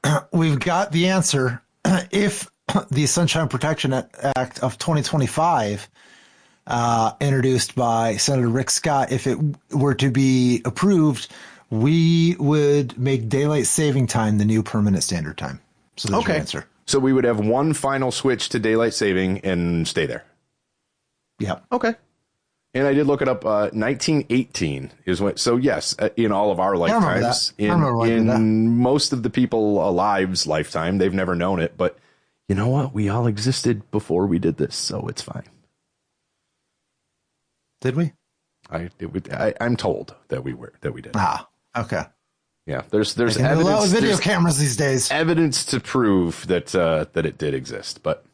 Well, we've got the answer. If the Sunshine Protection Act of 2025, introduced by Senator Rick Scott, if it were to be approved, we would make daylight saving time the new permanent standard time. So there's your answer. So we would have one final switch to daylight saving and stay there. Yeah. Okay. And I did look it up. 1918 is when. So yes, in all of our lifetimes, in most of the people alive's lifetime, they've never known it. But you know what? We all existed before we did this, so it's fine. Did we? I'm told that we did. Ah, okay. Yeah, there's evidence. A lot of video cameras these days. Evidence to prove that it did exist, but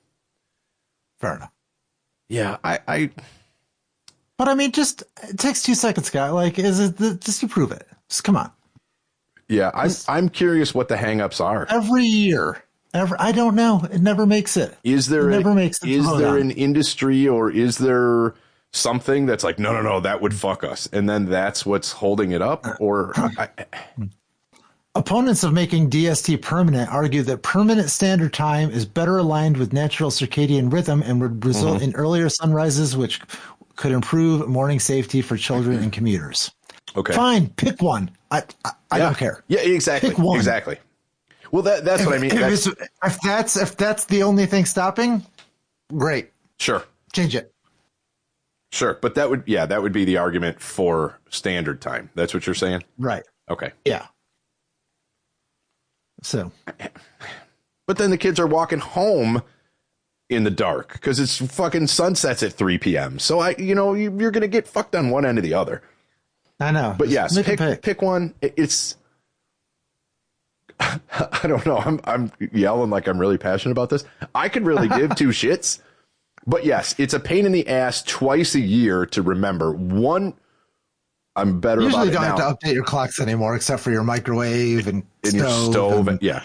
fair enough. Yeah, But I mean, it takes 2 seconds, Scott. Like, just to prove it? Just come on. Yeah, I'm curious what the hangups are. Every year, I don't know. It never makes it. Is there an industry or is there something that's like, no, that would fuck us, and then that's what's holding it up? Or opponents of making DST permanent argue that permanent standard time is better aligned with natural circadian rhythm and would result in earlier sunrises, which could improve morning safety for children and commuters. Okay, fine, pick one. I don't care. Yeah, exactly. Pick one. Exactly. Well, that's what I mean. If that's the only thing stopping, great. Sure. Change it. Sure, but that would be the argument for standard time. That's what you're saying? Right. Okay. Yeah. So. But then the kids are walking home in the dark because it's fucking sunsets at 3 p.m. So you're going to get fucked on one end or the other. I know. But Just yes, make a pick one. It's I don't know. I'm yelling like I'm really passionate about this. I could really give two shits. But yes, it's a pain in the ass twice a year to remember. One, I'm better Usually about it now. don't have to update your clocks anymore, except for your microwave and your stove and yeah.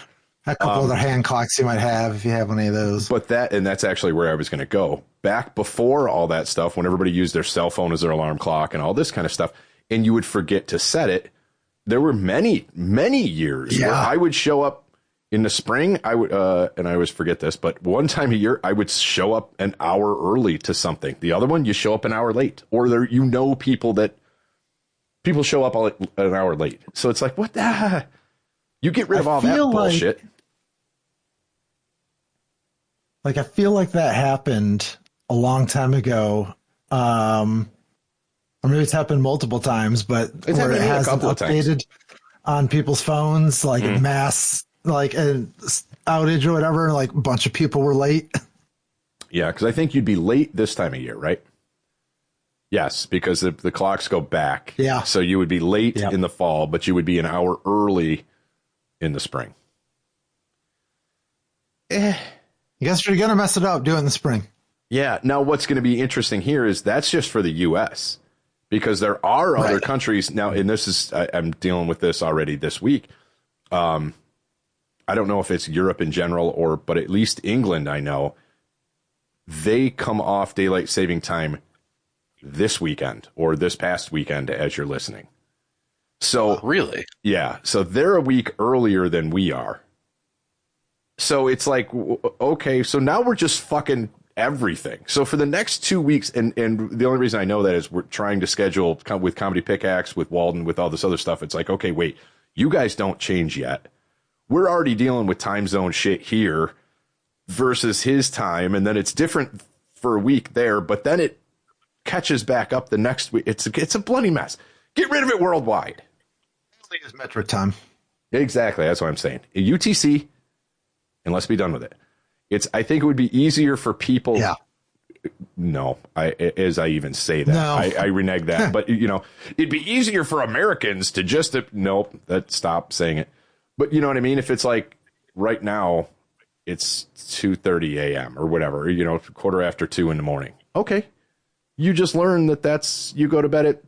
A couple other hand clocks you might have if you have any of those. But that's actually where I was going to go. Back before all that stuff, when everybody used their cell phone as their alarm clock and all this kind of stuff, and you would forget to set it, there were many, many years where I would show up in the spring. I would, and I always forget this, but one time a year, I would show up an hour early to something. The other one, you show up an hour late. Or people show up an hour late. So it's like, what the? You get rid of all that bullshit. Like, I feel like that happened a long time ago. Or maybe it's happened multiple times, but it's where it hasn't updated on people's phones, like mass, like an outage or whatever, like a bunch of people were late. Yeah, because I think you'd be late this time of year, right? Yes, because the clocks go back. Yeah. So you would be late in the fall, but you would be an hour early in the spring. I guess you're going to mess it up doing the spring. Yeah. Now, what's going to be interesting here is that's just for the U.S. because there are other countries now, and this is I'm dealing with this already this week. I don't know if it's Europe in general but at least England, I know they come off daylight saving time this weekend or this past weekend as you're listening. So really, yeah. So they're a week earlier than we are. So it's like, okay, so now we're just fucking everything. So for the next 2 weeks, and the only reason I know that is we're trying to schedule with Comedy Pickaxe, with Walden, with all this other stuff. It's like, okay, wait, you guys don't change yet. We're already dealing with time zone shit here versus his time, and then it's different for a week there, but then it catches back up the next week. It's a bloody mess. Get rid of it worldwide. It's metric time. Exactly. That's what I'm saying. A UTC, and let's be done with it. I think it would be easier for people. Yeah. No, as I even say that, no. I renege that. But, it'd be easier for Americans to just, nope, stop saying it. But you know what I mean? If it's like right now, it's 2:30 a.m. or whatever, quarter after 2 in the morning. Okay. You just learn you go to bed at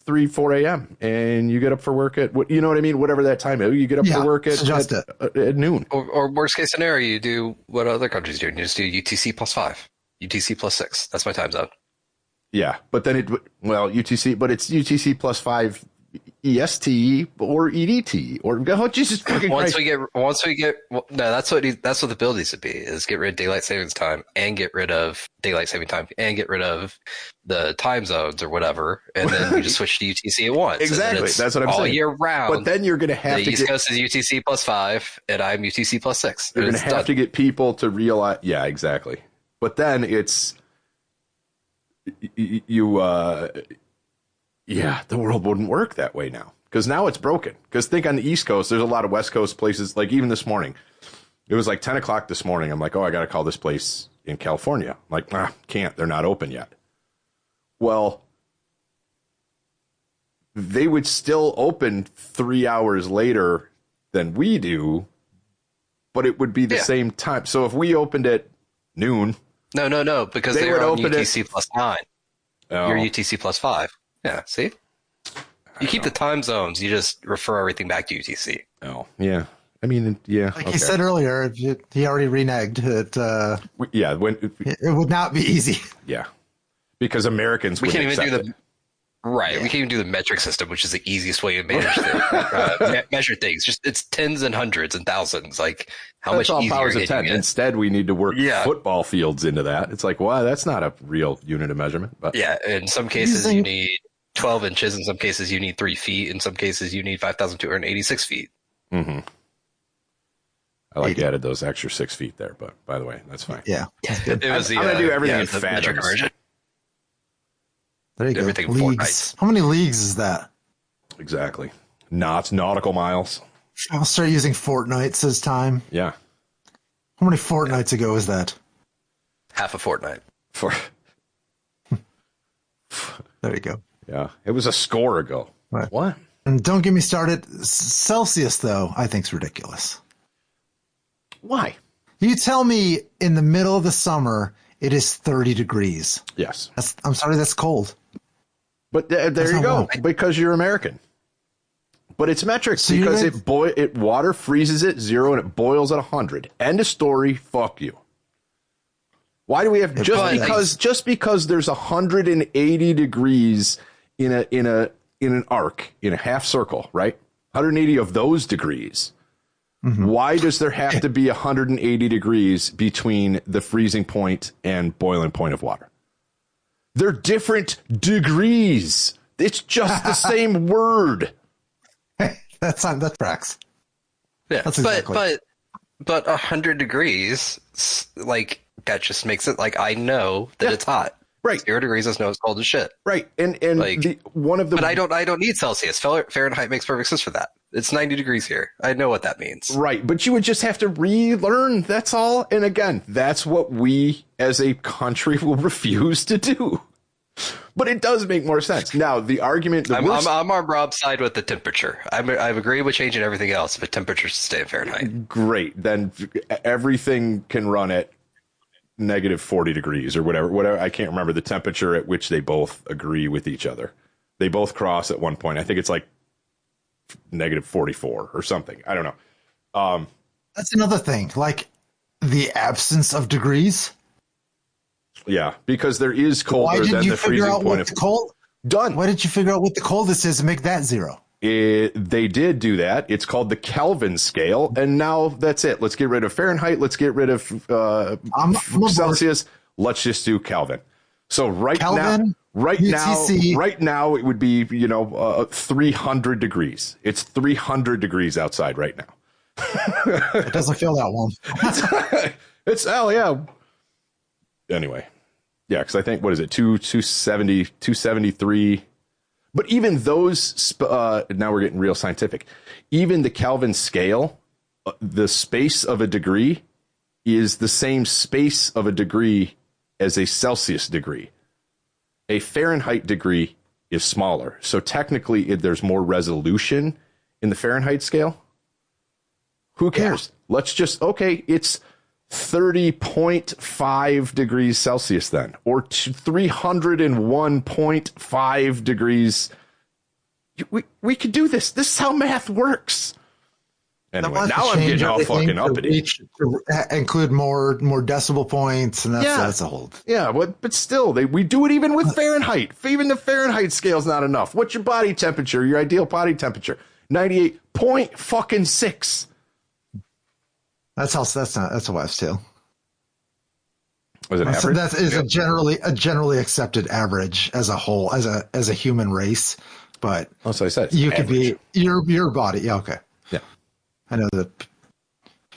3, 4 a.m. and you get up for work at, you know what I mean? Whatever that time is. You get up for work at noon. Or worst case scenario, you do what other countries do. You just do UTC +5, UTC +6. That's my time zone. Yeah, but then UTC, but it's UTC +5 EST or EDT or Jesus fucking Christ. That's what the bill needs to be, is get rid of daylight savings time and get rid of daylight saving time and get rid of the time zones or whatever, and then we just switch to UTC at once. Exactly, that's what I'm saying. All year round. But then you're going to have the East Coast is UTC +5 and I'm UTC +6. You're going to have to get people to realize. Yeah, exactly. But then it's the world wouldn't work that way now, because now it's broken. Because think on the East Coast, there's a lot of West Coast places, like even this morning, it was like 10 o'clock this morning. I'm like, I got to call this place in California. I'm like, can't, they're not open yet. Well, they would still open 3 hours later than we do, but it would be the same time. So if we opened at noon. No, because they were on UTC +9. Oh. You're UTC +5. Yeah, see? You keep the time zones, you just refer everything back to UTC. Oh, yeah. I mean, yeah. Like he said earlier, he already reneged it. It would not be easy. Yeah. Because Americans we can't even do the Right. Yeah. We can't even do the metric system, which is the easiest way to manage measure things. Just it's tens and hundreds and thousands. Like how that's much all easier powers of 10. Instead, we need to work football fields into that. It's like, wow, that's not a real unit of measurement. But yeah, in some cases you need 12 inches. In some cases you need 3 feet. In some cases you need 5,286 feet. Mm-hmm. I like you added those extra 6 feet there, but by the way, that's fine. Yeah, that's good. I'm going to do everything in fathoms. There you everything go. Leagues. How many leagues is that? Exactly. Knots, nautical miles. I'll start using fortnights as time. Yeah. How many fortnights ago was that? Half a fortnight. There you go. Yeah, it was a score ago. Right. What? And don't get me started. Celsius, though, I think is ridiculous. Why? You tell me in the middle of the summer it is 30 degrees. Yes. I'm sorry, that's cold. But there you go, because you're American. But it's metric So because it water freezes at 0 and it boils at 100. End of story. Fuck you. Why do we have just because there's 180 degrees in an arc, in a half circle, right? 180 of those degrees. Mm-hmm. Why does there have to be 180 degrees between the freezing point and boiling point of water? They're different degrees. It's just the same word. That's tracks. Yeah, that's exactly. but 100 degrees, like that just makes it like I know that it's hot. Right. 0 degrees, I know it's cold as shit. Right. And like, but I don't need Celsius. Fahrenheit makes perfect sense for that. It's 90 degrees here. I know what that means. Right. But you would just have to relearn. That's all. And again, that's what we as a country will refuse to do. But it does make more sense. Now, the argument... I'm on Rob's side with the temperature. I've agreed with changing everything else, but temperature should stay in Fahrenheit. Great. Then everything can run at negative 40 degrees or whatever. I can't remember the temperature at which they both agree with each other. They both cross at one point. I think it's like negative 44 or something. I don't know. That's another thing. Like the absence of degrees. Yeah, because there is colder than the freezing point of cold. Done. Why didn't you figure out what the coldest is and make that 0? They did do that. It's called the Kelvin scale, and now that's it. Let's get rid of Fahrenheit. Let's get rid of Celsius. Let's just do Kelvin. So right now, it would be 300 degrees. It's 300 degrees outside right now. It doesn't feel that warm. It's yeah. Anyway, yeah, because I think, what is it, 270, 273. But even those, now we're getting real scientific. Even the Kelvin scale, the space of a degree is the same space of a degree as a Celsius degree. A Fahrenheit degree is smaller. So technically, there's more resolution in the Fahrenheit scale. Who cares? Yeah. Let's just, it's 30.5 degrees Celsius then, or 301.5 degrees. We could do this. This is how math works. Anyway, now I'm getting all fucking uppity. To include more decimal points, and that's a whole. Yeah, but still, we do it even with Fahrenheit. Even the Fahrenheit scale is not enough. What's your body temperature? Your ideal body temperature? 98.6. That's a wives' tale. Was it average? That is a generally accepted average as a whole, as a human race. But so I said you could be your body. Yeah, okay. Yeah, I know that.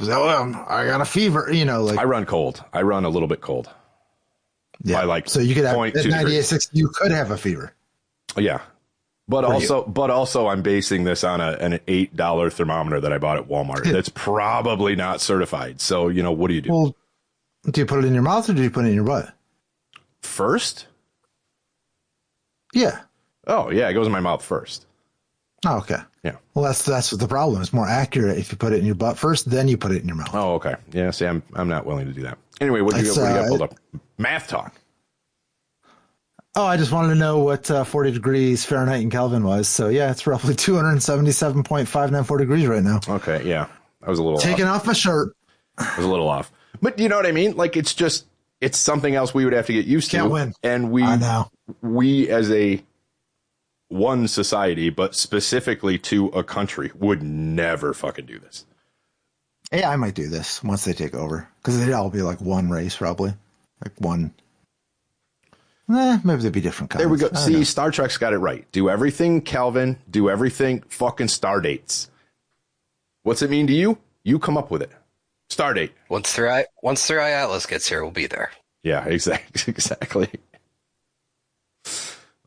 I got a fever. Like I run cold. I run a little bit cold. Yeah, so you could have at 98.6. You could have a fever. Yeah. But also, I'm basing this on an $8 thermometer that I bought at Walmart. That's probably not certified. So, what do you do? Well, do you put it in your mouth or do you put it in your butt? First? Yeah. Oh, yeah. It goes in my mouth first. Oh, okay. Yeah. Well, that's what the problem. It's more accurate if you put it in your butt first, then you put it in your mouth. Oh, okay. Yeah. See, I'm not willing to do that. Anyway, what do you got pulled up? Math talk. Oh, I just wanted to know what 40 degrees Fahrenheit in Kelvin was. So, yeah, it's roughly 277.594 degrees right now. Okay, yeah. I was a little Taking off my shirt. I was a little off. But you know what I mean? Like, it's something else we would have to get used to. Can't win. And we as a one society, but specifically to a country, would never fucking do this. AI might do this once they take over. Because they'd all be like one race, probably. Like one... maybe they'd be different kinds. There we go. See, Star Trek's got it right. Do everything Kelvin. Do everything fucking star dates. What's it mean to you? You come up with it. Star date. Once 3i Atlas gets here, we'll be there. Yeah, exactly.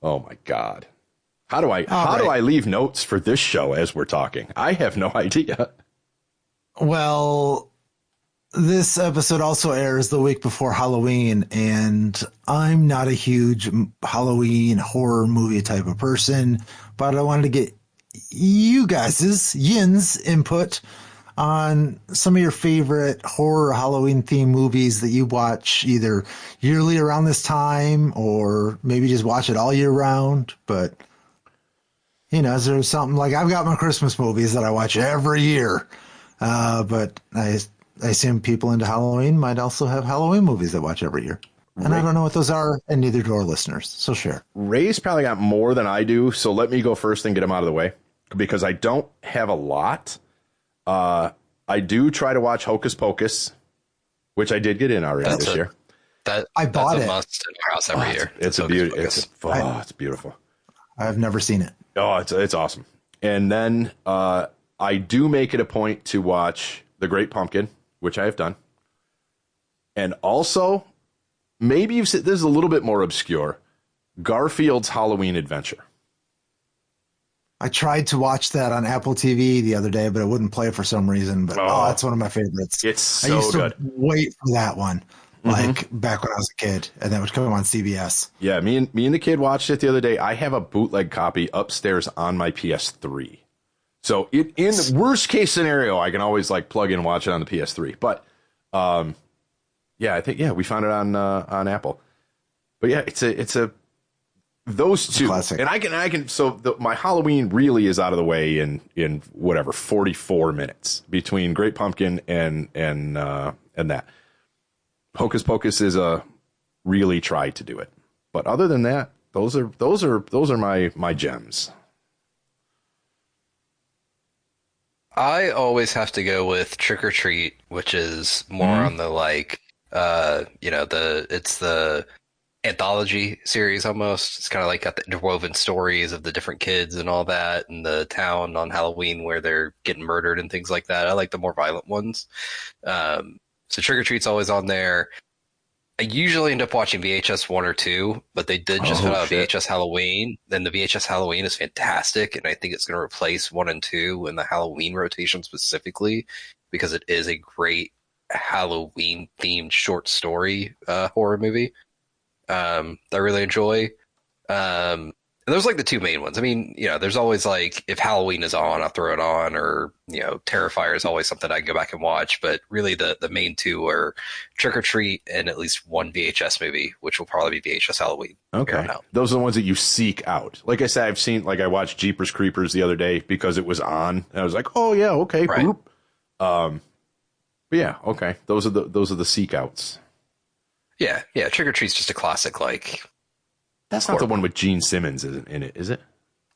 Oh my God. How do I leave notes for this show as we're talking? I have no idea. Well, this episode also airs the week before Halloween, and I'm not a huge Halloween horror movie type of person, but I wanted to get Yin's input on some of your favorite horror Halloween themed movies that you watch either yearly around this time or maybe just watch it all year round. But, is there something like I've got my Christmas movies that I watch every year, but I assume people into Halloween might also have Halloween movies they watch every year. And I don't know what those are, and neither do our listeners. So share. Ray's probably got more than I do, so let me go first and get them out of the way, because I don't have a lot. I do try to watch Hocus Pocus, which I did get in already this year. I bought that's it. a must in our house every year. It's a beauty. It's beautiful. I've never seen it. Oh, it's awesome. And then I do make it a point to watch The Great Pumpkin, which I have done. And also, maybe you've said this is a little bit more obscure, Garfield's Halloween Adventure. I tried to watch that on Apple TV the other day, but it wouldn't play for some reason. But that's one of my favorites. It's so I used good. to wait for that one, like back when I was a kid, and that would come on CBS. Yeah, me and the kid watched it the other day. I have a bootleg copy upstairs on my PS3. So in the worst case scenario, I can always plug in and watch it on the PS3. But yeah, I think we found it on Apple. But yeah, it's a those two, classic. And I can. So my Halloween really is out of the way in whatever 44 minutes between Great Pumpkin and that. Hocus Pocus is really tried to do it, but other than that, those are my gems. I always have to go with Trick or Treat, which is more on the it's the anthology series almost. It's kind of like got the interwoven stories of the different kids and all that, and the town on Halloween where they're getting murdered and things like that. I like the more violent ones. So Trick or Treat's always on there. I usually end up watching VHS 1 or 2, but they did just put out VHS Halloween. Then the VHS Halloween is fantastic, and I think it's going to replace 1 and 2 in the Halloween rotation specifically, because it is a great Halloween-themed short story horror movie that I really enjoy. And those are the two main ones. I mean, there's always if Halloween is on, I'll throw it on, or, Terrifier is always something I go back and watch. But really the main two are Trick or Treat and at least one VHS movie, which will probably be VHS Halloween. Okay. Those are the ones that you seek out. Like I said, I've seen, I watched Jeepers Creepers the other day because it was on. And I was like, oh yeah, okay. Right. But yeah, okay. Those are the seek outs. Yeah. Trick or Treat's just a classic, That's not the one with Gene Simmons in it, is it?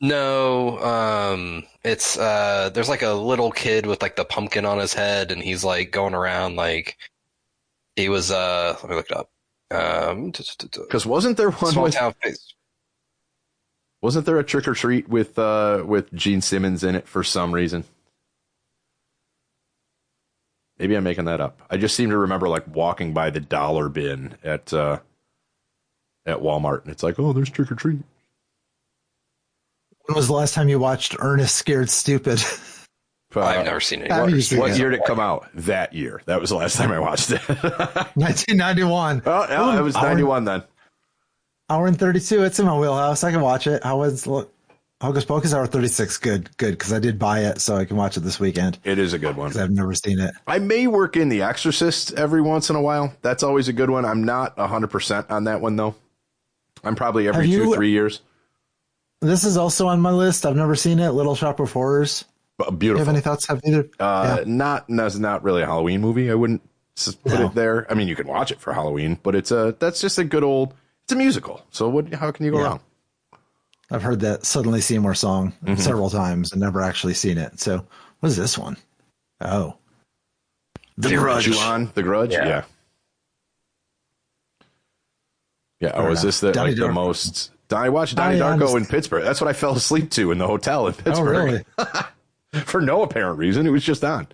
No, it's there's a little kid with the pumpkin on his head, and he's going around he was let me look it up. Because wasn't there one Small with Town Face? Wasn't there a Trick or Treat with Gene Simmons in it for some reason? Maybe I'm making that up. I just seem to remember walking by the dollar bin at Walmart, and it's oh, there's Trick or Treat. When was the last time you watched Ernest Scared Stupid? I've never seen it. What year did it come out? That year. That was the last time I watched it. 1991. Oh, no, it was 91 then. Hour and 32. It's in my wheelhouse. I can watch it. How was Hocus Pocus? Hour 36. Good. Because I did buy it, so I can watch it this weekend. It is a good one. Because I've never seen it. I may work in The Exorcist every once in a while. That's always a good one. I'm not 100% on that one, though. I'm probably every 2-3 years. This is also on my list. I've never seen it. Little Shop of Horrors. Beautiful. Do you have any thoughts? Have either? Not really a Halloween movie. I wouldn't put it there. I mean, you can watch it for Halloween, but that's just a good old. It's a musical. So how can you go wrong? I've heard that Suddenly Seymour song several times and never actually seen it. So what is this one? Oh, The Grudge. The Grudge. Yeah. Oh, is this the most? I watched Donnie Darko in Pittsburgh. That's what I fell asleep to in the hotel in Pittsburgh. Oh, really? For no apparent reason. It was just on.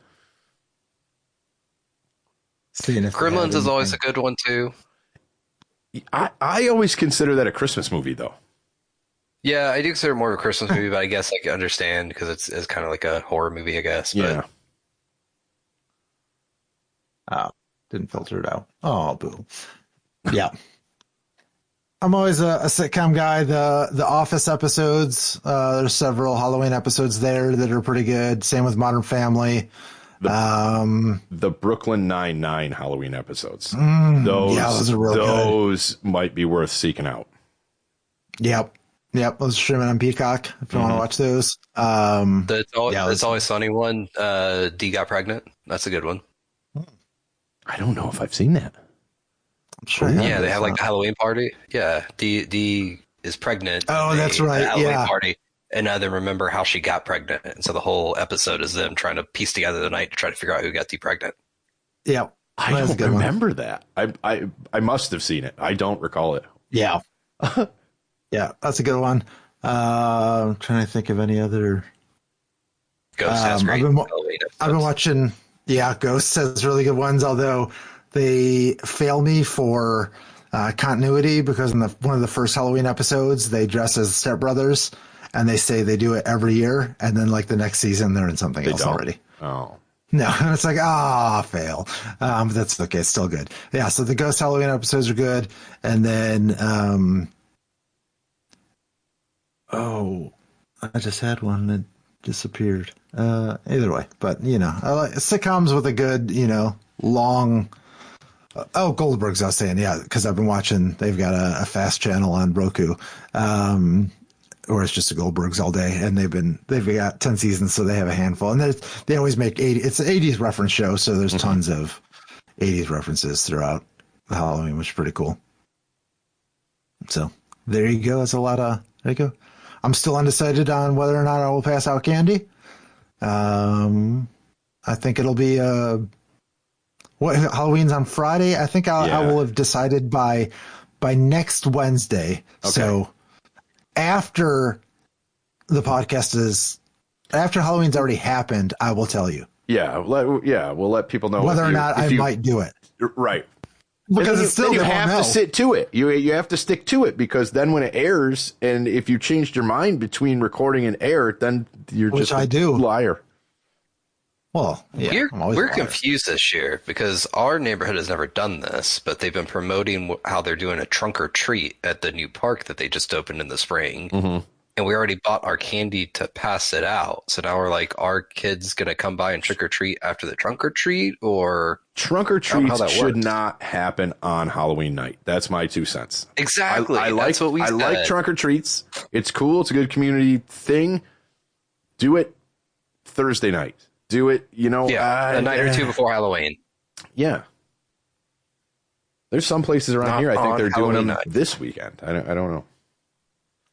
Gremlins is always a good one, too. I always consider that a Christmas movie, though. Yeah, I do consider it more of a Christmas movie, but I guess I can understand because it's kind of like a horror movie, I guess. But. Yeah. Didn't filter it out. Oh, boo. Yeah. I'm always a sitcom guy. The Office episodes, there's several Halloween episodes there that are pretty good. Same with Modern Family. The Brooklyn Nine-Nine Halloween episodes. Those are real good. Those might be worth seeking out. Yep. Those are streaming on Peacock if you want to watch those. It's Always Sunny one. Dee got pregnant. That's a good one. I don't know if I've seen that. I'm sure. Yeah, they have like the Halloween party. Yeah, Dee is pregnant. Oh, that's right. Halloween party, and now they remember how she got pregnant, and so the whole episode is them trying to piece together the night to try to figure out who got Dee pregnant. Yep. I don't remember that. I must have seen it. I don't recall it. Yeah. Yeah, that's a good one. I'm trying to think of any other. Ghost has great. I've been watching. Yeah, Ghost has really good ones, although they fail me for continuity because in one of the first Halloween episodes, they dress as stepbrothers and they say they do it every year. And then like the next season, they're in something else already. Oh. No, and it's like, fail. But that's okay. It's still good. Yeah, so the Ghost Halloween episodes are good. And then, I just had one that disappeared. Either way, but I like sitcoms with a good, long. Goldberg's. I was saying, yeah, because I've been watching. They've got a fast channel on Roku, or it's just a Goldberg's all day, and they've got 10 seasons, so they have a handful, and they always make 80. It's an 80s reference show, so there's tons of 80s references throughout the Halloween, which is pretty cool. So there you go. That's a lot of. There you go. I'm still undecided on whether or not I will pass out candy. I think it'll be Halloween's on Friday. I think I will have decided by next Wednesday. Okay. So after the podcast after Halloween's already happened, I will tell you. Yeah, we'll let people know whether or not I might do it. Right. Because it's still you have to sit to it. You have to stick to it because then when it airs, and if you changed your mind between recording and air, then you're just a liar. Well, yeah, we're confused this year because our neighborhood has never done this, but they've been promoting how they're doing a trunk or treat at the new park that they just opened in the spring. Mm-hmm. And we already bought our candy to pass it out. So now we're like, are kids going to come by and trick or treat after the trunk or treat? Or trunk or treats should not happen on Halloween night. That's my 2 cents. Exactly. That's what we said. I like trunk or treats. It's cool. It's a good community thing. Do it Thursday night. Do it, a night or two before Halloween. Yeah. There's some places around here, I think they're doing them this weekend. I don't know.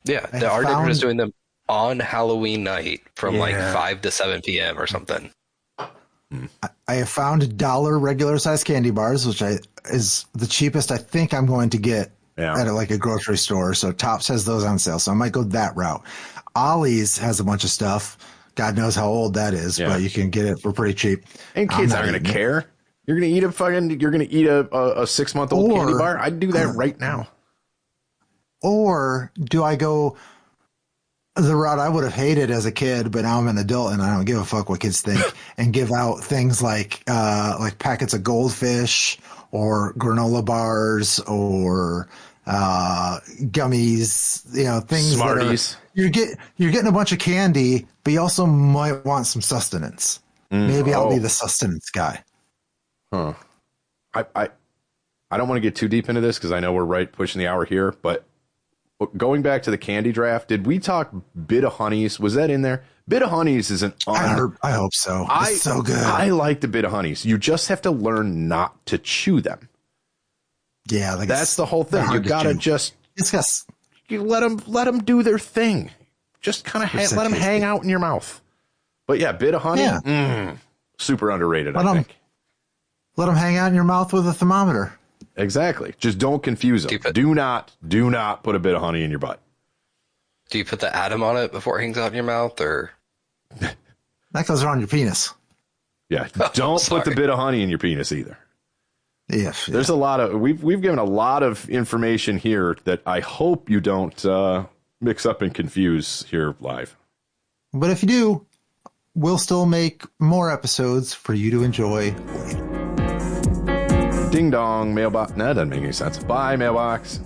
Yeah, our neighborhood is doing them on Halloween night from like 5 to 7 p.m. or something. I have found $1 regular size candy bars, which is the cheapest I think I'm going to get at like a grocery store. So Tops has those on sale, so I might go that route. Ollie's has a bunch of stuff. God knows how old that is, but you can get it for pretty cheap. And kids aren't going to care. You're going to eat a 6-month-old candy bar? I'd do that right now. Or do I go the route I would have hated as a kid, but now I'm an adult and I don't give a fuck what kids think, and give out things like packets of Goldfish or granola bars or gummies, things Smarties. You're getting a bunch of candy, but you also might want some sustenance. Maybe I'll be the sustenance guy. Huh. I don't want to get too deep into this because I know we're pushing the hour here, but going back to the candy draft, did we talk Bit of Honeys? Was that in there? Bit of Honeys is I hope so. It's so good. I like the Bit of Honeys. You just have to learn not to chew them. Yeah, that's the whole thing. You gotta you let them do their thing. Just kind of let them hang out in your mouth. But yeah, Bit of Honey, super underrated. I think. Let them hang out in your mouth with a thermometer. Exactly. Just don't confuse them. Do not put a bit of honey in your butt. Do you put the atom on it before it hangs out in your mouth, or that goes around your penis? Yeah. Don't put the bit of honey in your penis either. Yeah. There's a lot of we've given a lot of information here that I hope you don't mix up and confuse here live. But if you do, we'll still make more episodes for you to enjoy later. Ding dong, mailbox. No, that doesn't make any sense. Bye, mailbox.